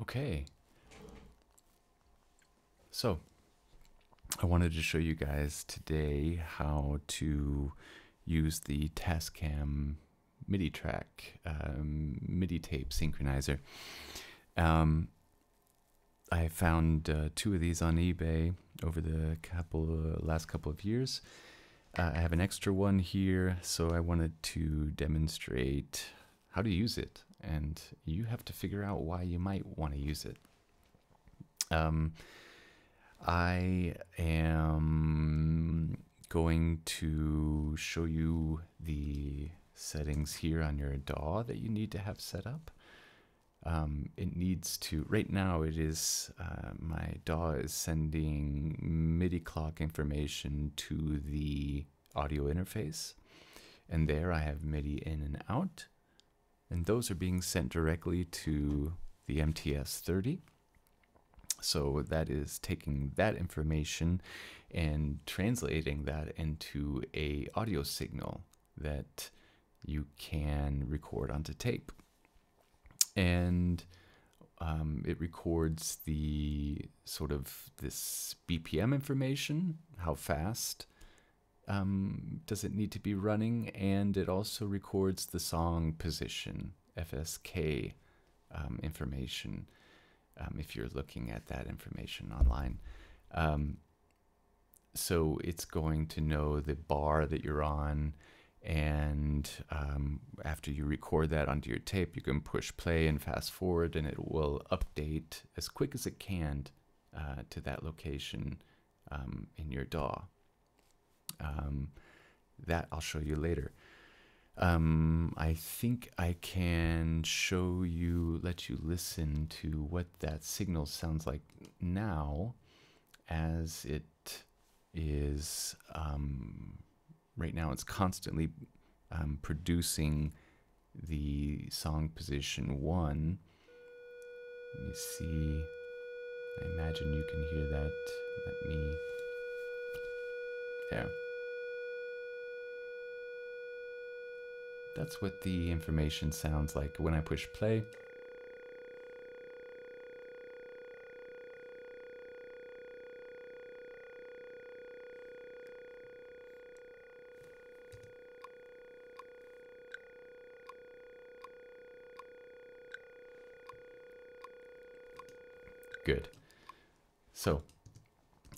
Okay, so I wanted to show you guys today how to use the Tascam MIDI track, MIDI tape synchronizer. I found two of these on eBay over the last couple of years. I have an extra one here, so I wanted to demonstrate how to use it, and you have to figure out why you might want to use it. I am going to show you the settings here on your DAW that you need to have set up. It needs to, right now it is, my DAW is sending MIDI clock information to the audio interface, and there I have MIDI in and out, and those are being sent directly to the MTS 30. So that is taking that information and translating that into a audio signal that you can record onto tape. And it records the sort of this BPM information, how fast does it need to be running, and it also records the song position, FSK information, if you're looking at that information online. So it's going to know the bar that you're on, and after you record that onto your tape, you can push play and fast forward, and it will update as quick as it can to that location in your DAW. That I'll show you later. I think I can show you, let you listen to what that signal sounds like now, as it is, right now it's constantly producing the song position 1. Let me see, I imagine you can hear that. Let me, there. That's what the information sounds like when I push play. Good. So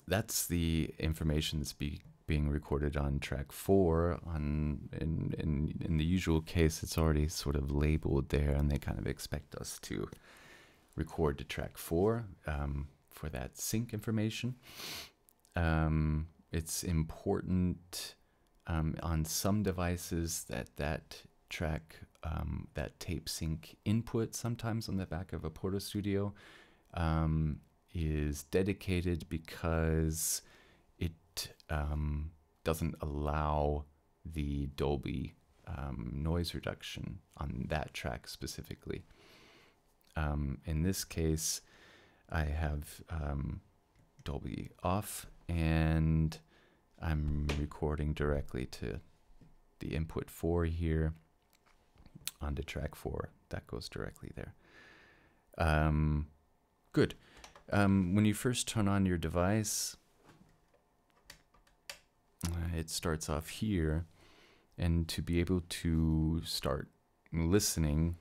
that's the information that's being recorded on track 4. In the usual case, it's already sort of labeled there, and they kind of expect us to record to track 4 for that sync information. It's important on some devices that track, that tape sync input, sometimes on the back of a Porto Studio, is dedicated because it doesn't allow the Dolby noise reduction on that track specifically. In this case, I have Dolby off, and I'm recording directly to the input 4 here onto track 4. That goes directly there. Good. When you first turn on your device, it starts off here, and to be able to start listening,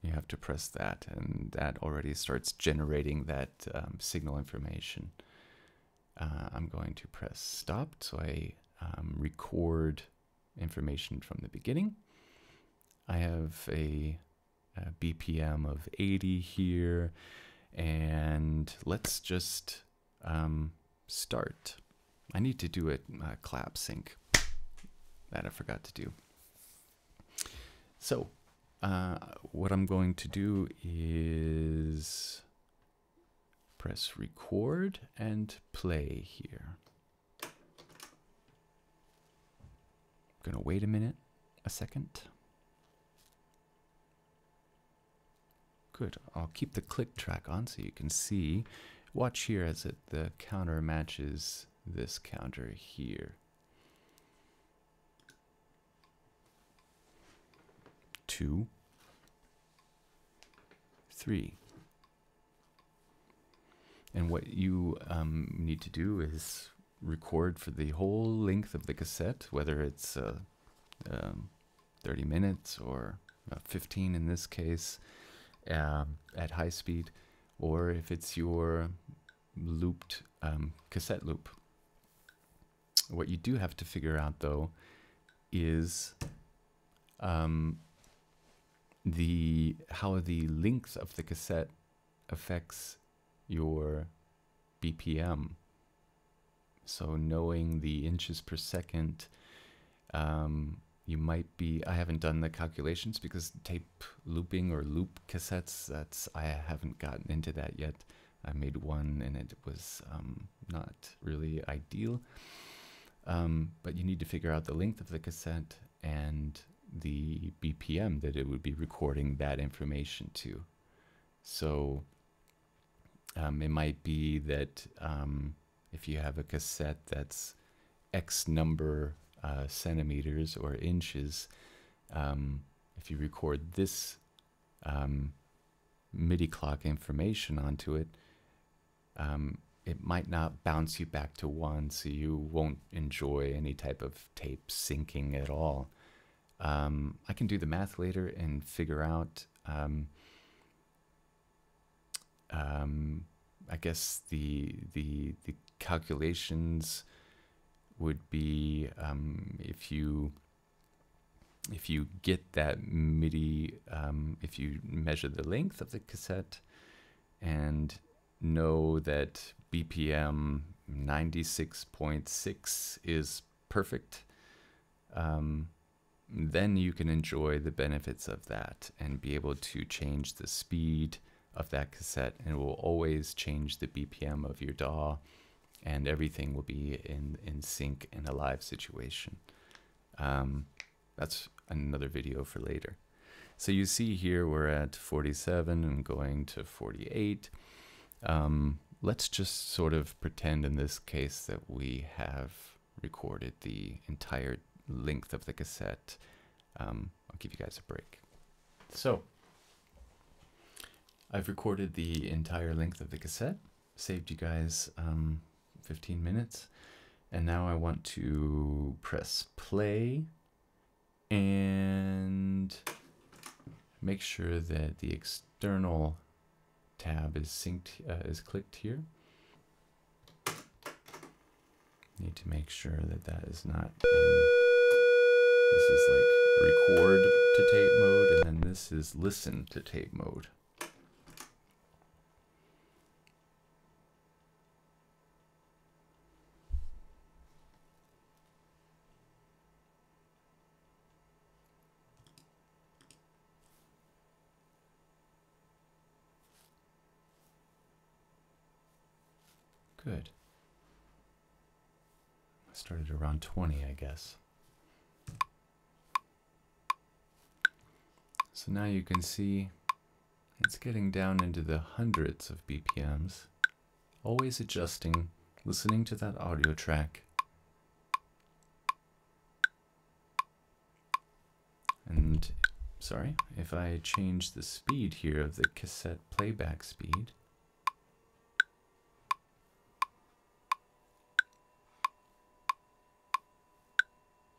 you have to press that, and that already starts generating that signal information. I'm going to press stop, so I record information from the beginning. I have a BPM of 80 here, and let's just start. I need to do a clap sync. That I forgot to do. So what I'm going to do is press record and play here. I'm gonna wait a second. Good. I'll keep the click track on so you can see. Watch here as the counter matches this counter here. 2, 3, And what you need to do is record for the whole length of the cassette, whether it's 30 minutes or 15 in this case, at high speed, or if it's your looped cassette loop. What you do have to figure out though is how the length of the cassette affects your BPM. So knowing the inches per second, you might be, I haven't done the calculations because tape looping or loop cassettes, I haven't gotten into that yet. I made one and it was not really ideal. But you need to figure out the length of the cassette and the BPM that it would be recording that information to. So it might be that if you have a cassette that's X number centimeters or inches, if you record this MIDI clock information onto it, it might not bounce you back to 1, so you won't enjoy any type of tape syncing at all. I can do the math later and figure out, I guess the calculations would be if you get that MIDI, if you measure the length of the cassette and know that BPM 96.6 is perfect, then you can enjoy the benefits of that and be able to change the speed of that cassette, and it will always change the BPM of your DAW, and everything will be in sync in a live situation. That's another video for later. So you see here we're at 47 and going to 48. Let's just sort of pretend in this case that we have recorded the entire length of the cassette. I'll give you guys a break. So I've recorded the entire length of the cassette, saved you guys 15 minutes, and now I want to press play and make sure that the external tab is synced, is clicked here. Need to make sure that that is not in. This is like record to tape mode, and then this is listen to tape mode. Good. I started around 20, I guess. So now you can see it's getting down into the hundreds of BPMs, always adjusting, listening to that audio track. And sorry, if I change the speed here of the cassette playback speed,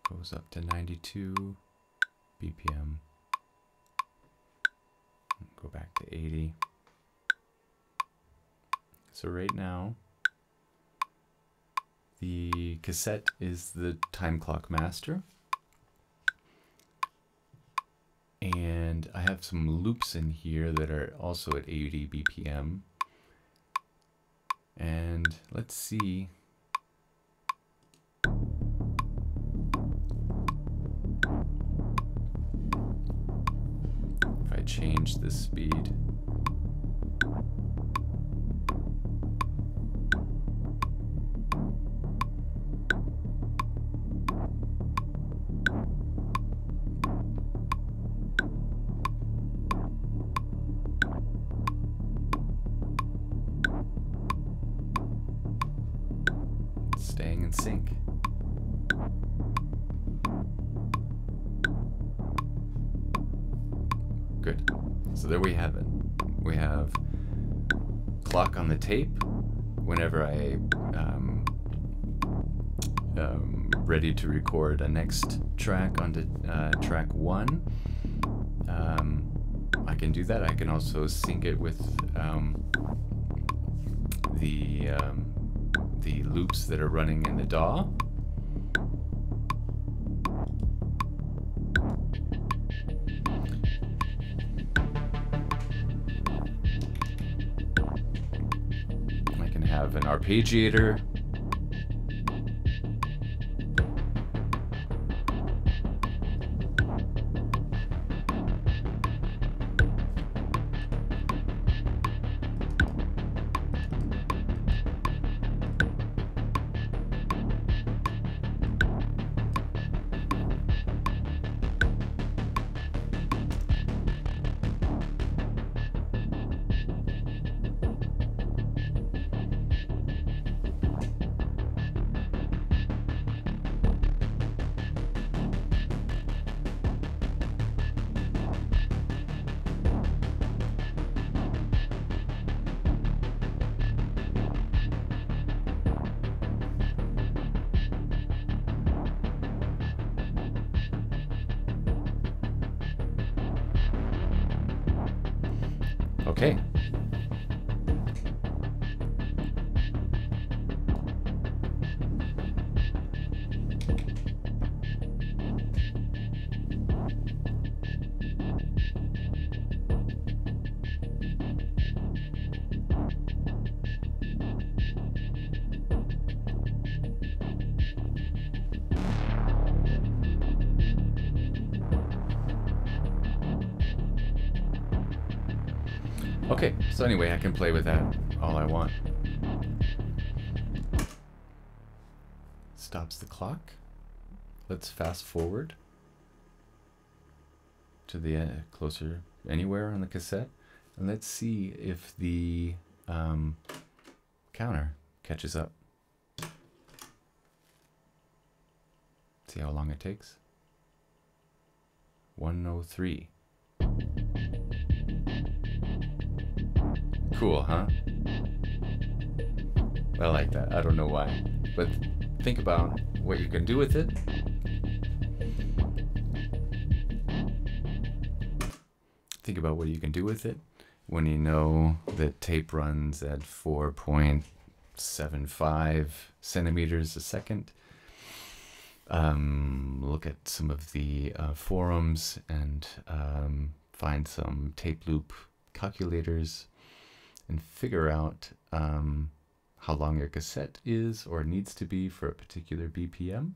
goes up to 92 BPM. Go back to 80. So right now, the cassette is the time clock master. And I have some loops in here that are also at 80 BPM. And let's see. If I change the speed. Staying in sync. Good. So there we have it. We have clock on the tape, whenever I ready to record a next track onto track 1, I can do that. I can also sync it with the loops that are running in the DAW. I can have an arpeggiator. Okay. Okay, so anyway, I can play with that all I want. Stops the clock. Let's fast forward to the closer anywhere on the cassette, and let's see if the counter catches up. See how long it takes. 103. Cool, huh? I like that. I don't know why, but think about what you can do with it. Think about what you can do with it when you know that tape runs at 4.75 centimeters a second. Look at some of the forums and find some tape loop calculators and figure out how long your cassette is or needs to be for a particular BPM.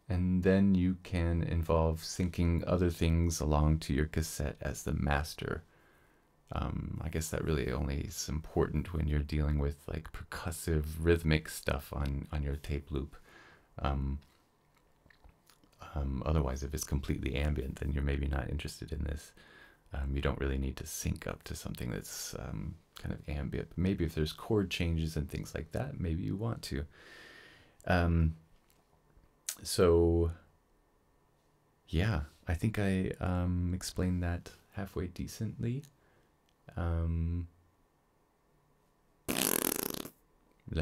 And then you can involve syncing other things along to your cassette as the master. I guess that really only is important when you're dealing with like percussive rhythmic stuff on your tape loop. Otherwise, if it's completely ambient, then you're maybe not interested in this. You don't really need to sync up to something that's kind of ambient. But maybe if there's chord changes and things like that, maybe you want to. So, yeah, I think I explained that halfway decently. Let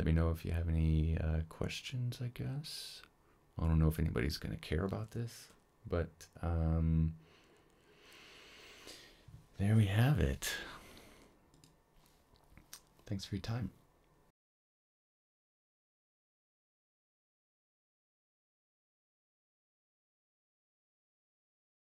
me know if you have any questions, I guess. I don't know if anybody's going to care about this, but there we have it. Thanks for your time.